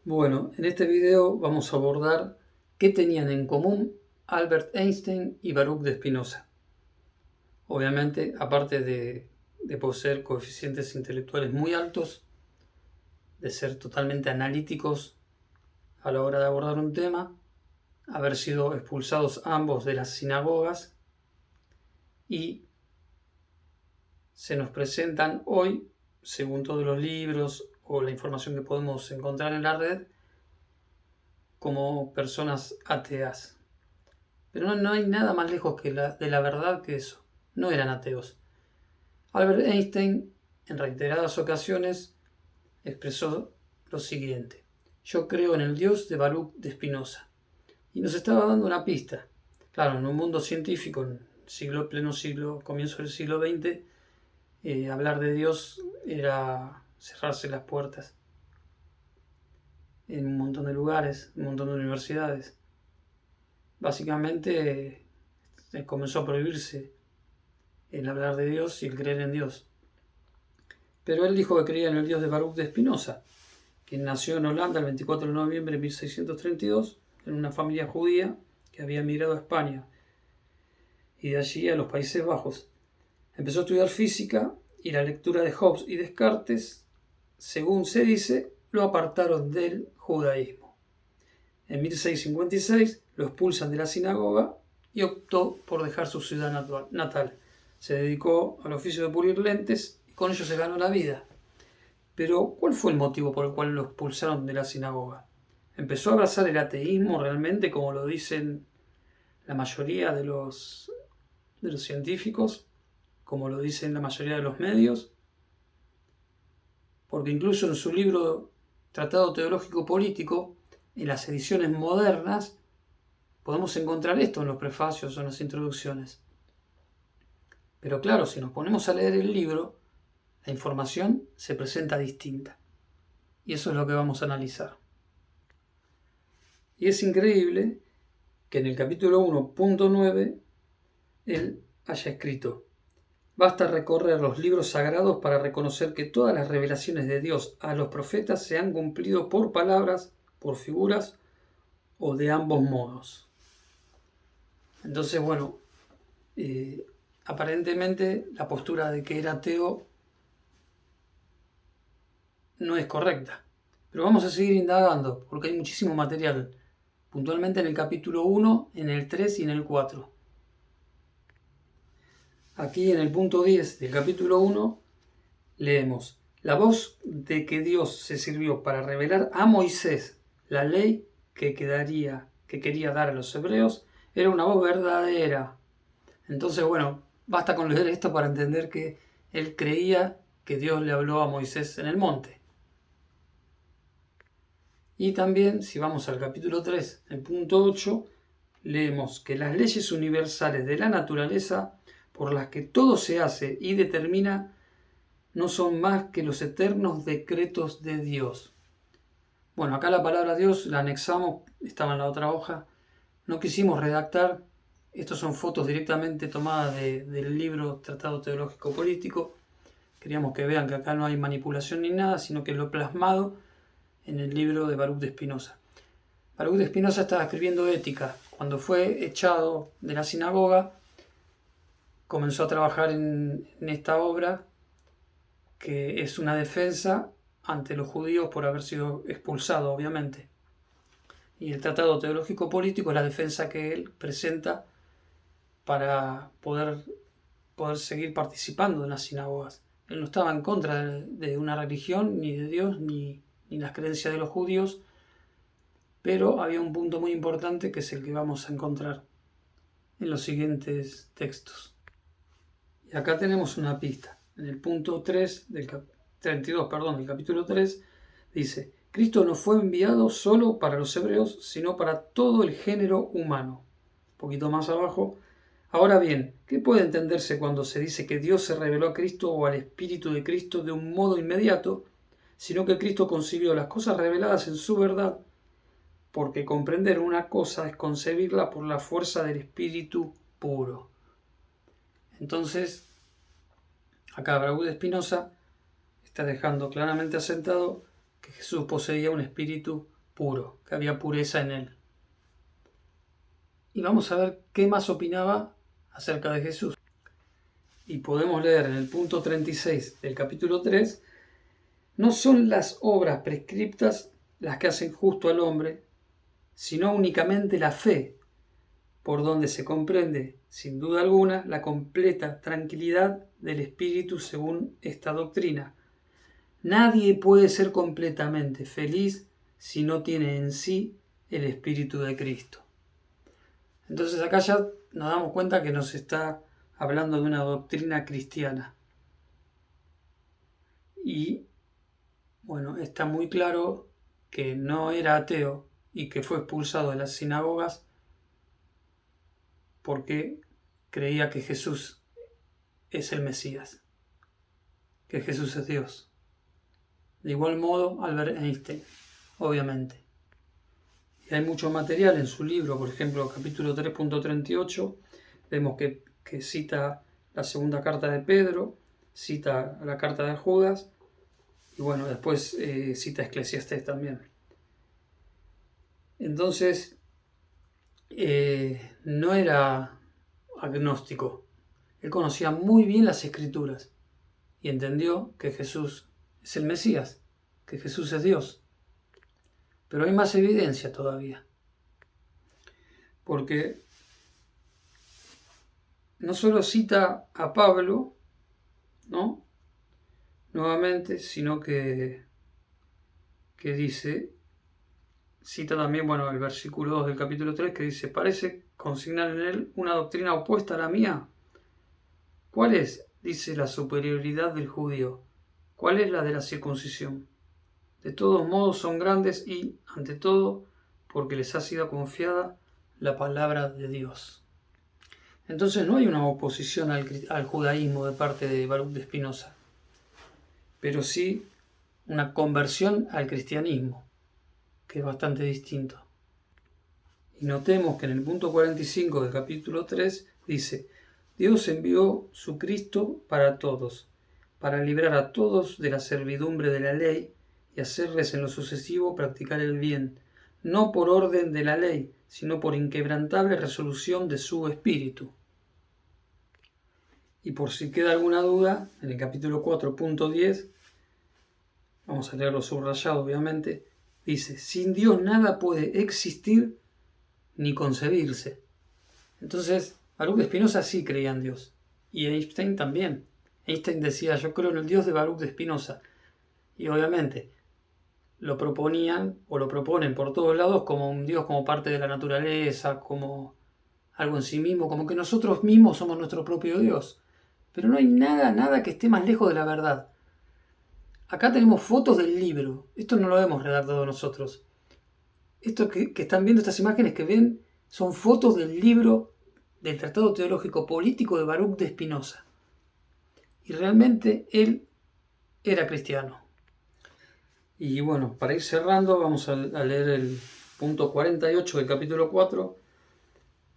Bueno, en este video vamos a abordar qué tenían en común Albert Einstein y Baruch de Spinoza. Obviamente, aparte de poseer coeficientes intelectuales muy altos, de ser totalmente analíticos a la hora de abordar un tema, haber sido expulsados ambos de las sinagogas y se nos presentan hoy, según todos los libros o la información que podemos encontrar en la red, como personas ateas. Pero no hay nada más lejos de la verdad que eso. No eran ateos. Albert Einstein, en reiteradas ocasiones, expresó lo siguiente: yo creo en el Dios de Baruch de Spinoza. Y nos estaba dando una pista. Claro, en un mundo científico, en pleno siglo, comienzo del siglo XX, hablar de Dios era cerrarse las puertas en un montón de lugares, un montón de universidades. Básicamente comenzó a prohibirse el hablar de Dios y el creer en Dios. Pero él dijo que creía en el Dios de Baruch de Spinoza, quien nació en Holanda el 24 de noviembre de 1632 en una familia judía que había emigrado a España y de allí a los Países Bajos. Empezó a estudiar física y la lectura de Hobbes y Descartes, según se dice, lo apartaron del judaísmo. En 1656 lo expulsan de la sinagoga y optó por dejar su ciudad natal. Se dedicó al oficio de pulir lentes y con ello se ganó la vida. Pero, ¿cuál fue el motivo por el cual lo expulsaron de la sinagoga? ¿Empezó a abrazar el ateísmo realmente, como lo dicen la mayoría de los científicos, como lo dicen la mayoría de los medios? Porque incluso en su libro Tratado Teológico Político, en las ediciones modernas, podemos encontrar esto en los prefacios o en las introducciones. Pero claro, si nos ponemos a leer el libro, la información se presenta distinta. Y eso es lo que vamos a analizar. Y es increíble que en el capítulo 1.9 él haya escrito: basta recorrer los libros sagrados para reconocer que todas las revelaciones de Dios a los profetas se han cumplido por palabras, por figuras o de ambos modos. Entonces, bueno, aparentemente la postura de que era ateo no es correcta. Pero vamos a seguir indagando, porque hay muchísimo material, puntualmente en el capítulo 1, en el 3 y en el 4. Aquí en el punto 10 del capítulo 1 leemos: la voz de que Dios se sirvió para revelar a Moisés la ley que quería dar a los hebreos era una voz verdadera. Entonces, bueno, basta con leer esto para entender que él creía que Dios le habló a Moisés en el monte. Y también, si vamos al capítulo 3, el punto 8, leemos que las leyes universales de la naturaleza por las que todo se hace y determina no son más que los eternos decretos de Dios. Bueno, acá la palabra Dios la anexamos, estaba en la otra hoja. No quisimos redactar, estos son fotos directamente tomadas del libro Tratado Teológico Político. Queríamos que vean que acá no hay manipulación ni nada, sino que es lo plasmado en el libro de Baruch de Spinoza. Baruch de Spinoza estaba escribiendo ética. Cuando fue echado de la sinagoga, comenzó a trabajar en esta obra, que es una defensa ante los judíos por haber sido expulsado, obviamente. Y el Tratado Teológico Político es la defensa que él presenta para poder seguir participando en las sinagogas. Él no estaba en contra de una religión, ni de Dios, ni las creencias de los judíos, pero había un punto muy importante que es el que vamos a encontrar en los siguientes textos. Y acá tenemos una pista. En el punto 3 32, del capítulo 3, dice: Cristo no fue enviado solo para los hebreos, sino para todo el género humano. Un poquito más abajo: ahora bien, ¿qué puede entenderse cuando se dice que Dios se reveló a Cristo o al Espíritu de Cristo de un modo inmediato, sino que Cristo concibió las cosas reveladas en su verdad? Porque comprender una cosa es concebirla por la fuerza del Espíritu puro. Entonces, acá Baruch de Spinoza está dejando claramente asentado que que Jesús poseía un espíritu puro, que había pureza en él. Y vamos a ver qué más opinaba acerca de Jesús. Y podemos leer en el punto 36 del capítulo 3, no son las obras prescriptas las que hacen justo al hombre, sino únicamente la fe, por donde se comprende, sin duda alguna, la completa tranquilidad del espíritu según esta doctrina. Nadie puede ser completamente feliz si no tiene en sí el espíritu de Cristo. Entonces acá ya nos damos cuenta que nos está hablando de una doctrina cristiana. Y bueno, está muy claro que no era ateo y que fue expulsado de las sinagogas porque creía que Jesús es el Mesías, que Jesús es Dios. De igual modo, Albert Einstein, obviamente. Y hay mucho material en su libro, por ejemplo, capítulo 3.38, vemos que cita la segunda carta de Pedro, cita la carta de Judas, y bueno, después cita Eclesiastés también. Entonces, no era agnóstico. Él conocía muy bien las Escrituras y entendió que Jesús es el Mesías, que Jesús es Dios. Pero hay más evidencia todavía. Porque no solo cita a Pablo, ¿no? Nuevamente, sino que dice, cita también, el versículo 2 del capítulo 3, que dice, parece consignar en él una doctrina opuesta a la mía. ¿Cuál es? Dice, la superioridad del judío. ¿Cuál es la de la circuncisión? De todos modos son grandes y, ante todo, porque les ha sido confiada la palabra de Dios. Entonces no hay una oposición al judaísmo de parte de Baruch de Spinoza, pero sí una conversión al cristianismo, que es bastante distinto. Y notemos que en el punto 45 del capítulo 3 dice, Dios envió su Cristo para todos, para librar a todos de la servidumbre de la ley y hacerles en lo sucesivo practicar el bien, no por orden de la ley, sino por inquebrantable resolución de su espíritu. Y por si queda alguna duda, en el capítulo 4.10, vamos a leerlo subrayado obviamente, dice, sin Dios nada puede existir ni concebirse. Entonces, Baruch de Spinoza sí creía en Dios, y Einstein también. Einstein decía, yo creo en el Dios de Baruch de Spinoza, y obviamente lo proponían o lo proponen por todos lados como un Dios, como parte de la naturaleza, como algo en sí mismo, como que nosotros mismos somos nuestro propio Dios. Pero no hay nada que esté más lejos de la verdad. Acá tenemos fotos del libro. Esto no lo hemos redactado nosotros. Esto que están viendo, estas imágenes que ven, son fotos del libro del Tratado Teológico Político de Baruch de Spinoza. Y realmente él era cristiano. Y bueno, para ir cerrando, vamos a leer el punto 48 del capítulo 4,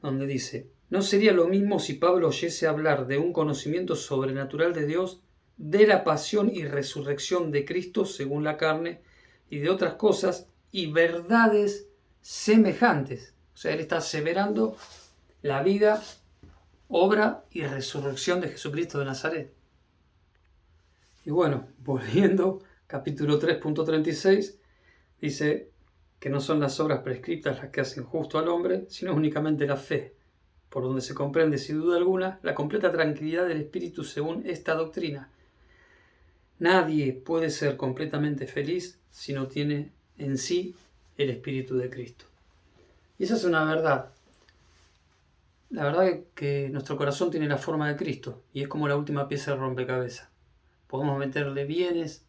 donde dice, ¿no sería lo mismo si Pablo oyese hablar de un conocimiento sobrenatural de Dios, de la pasión y resurrección de Cristo según la carne, y de otras cosas y verdades semejantes? O sea, él está aseverando la vida, obra y resurrección de Jesucristo de Nazaret. Y bueno, volviendo, capítulo 3.36, dice que no son las obras prescriptas las que hacen justo al hombre, sino únicamente la fe, por donde se comprende sin duda alguna la completa tranquilidad del espíritu según esta doctrina. Nadie puede ser completamente feliz si no tiene en sí el espíritu de Cristo. Y esa es una verdad. La verdad es que nuestro corazón tiene la forma de Cristo y es como la última pieza del rompecabezas. Podemos meterle bienes,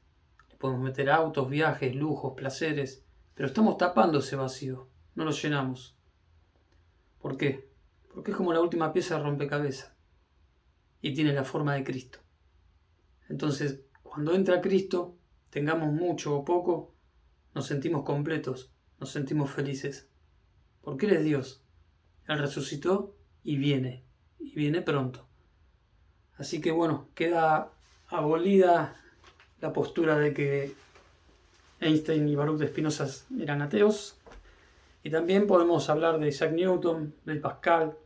le podemos meter autos, viajes, lujos, placeres, pero estamos tapando ese vacío, no lo llenamos. ¿Por qué? Porque es como la última pieza del rompecabezas y tiene la forma de Cristo. Entonces, cuando entra Cristo, tengamos mucho o poco, nos sentimos completos, nos sentimos felices. Porque Él es Dios. Él resucitó y viene pronto. Así que bueno, queda abolida la postura de que Einstein y Baruch de Spinoza eran ateos. Y también podemos hablar de Isaac Newton, de Pascal,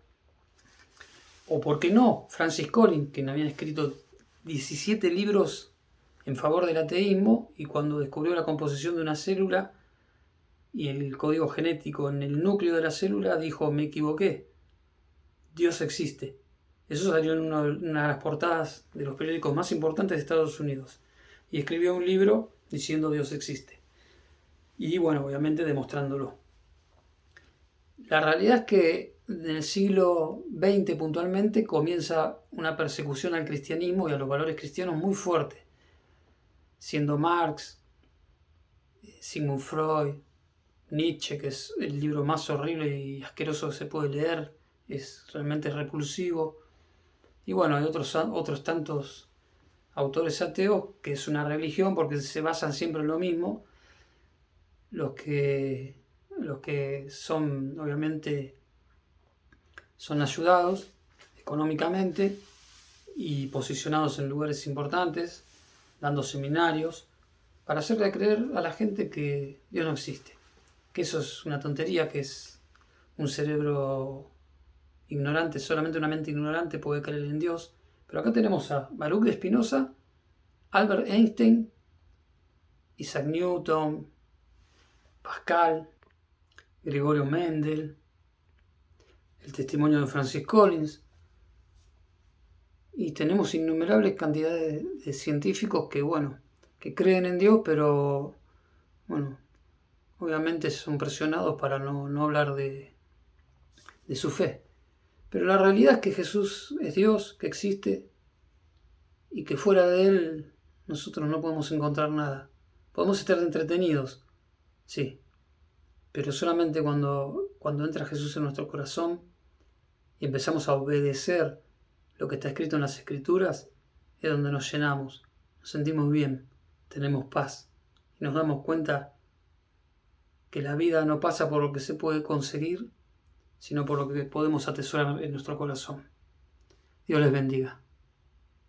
o por qué no, Francis Collins, quien había escrito 17 libros en favor del ateísmo, y cuando descubrió la composición de una célula y el código genético en el núcleo de la célula, dijo: me equivoqué, Dios existe. Eso salió en una de las portadas de los periódicos más importantes de Estados Unidos. Y escribió un libro diciendo Dios existe. Y bueno, obviamente demostrándolo. La realidad es que en el siglo XX puntualmente comienza una persecución al cristianismo y a los valores cristianos muy fuerte, siendo Marx, Sigmund Freud, Nietzsche, que es el libro más horrible y asqueroso que se puede leer, es realmente repulsivo. Y bueno, hay otros tantos autores ateos, que es una religión porque se basan siempre en lo mismo, los que son, obviamente, son ayudados económicamente y posicionados en lugares importantes, dando seminarios, para hacerle creer a la gente que Dios no existe, que eso es una tontería, que es un cerebro ignorante, solamente una mente ignorante puede creer en Dios. Pero acá tenemos a Baruch de Spinoza, Albert Einstein, Isaac Newton, Pascal, Gregorio Mendel, el testimonio de Francis Collins, y tenemos innumerables cantidades de científicos que, bueno, que creen en Dios, pero, bueno, obviamente son presionados para no hablar de su fe. Pero la realidad es que Jesús es Dios, que existe, y que fuera de Él nosotros no podemos encontrar nada. Podemos estar entretenidos, sí, pero solamente cuando entra Jesús en nuestro corazón y empezamos a obedecer lo que está escrito en las Escrituras, es donde nos llenamos, nos sentimos bien, tenemos paz y nos damos cuenta que la vida no pasa por lo que se puede conseguir, sino por lo que podemos atesorar en nuestro corazón. Dios les bendiga.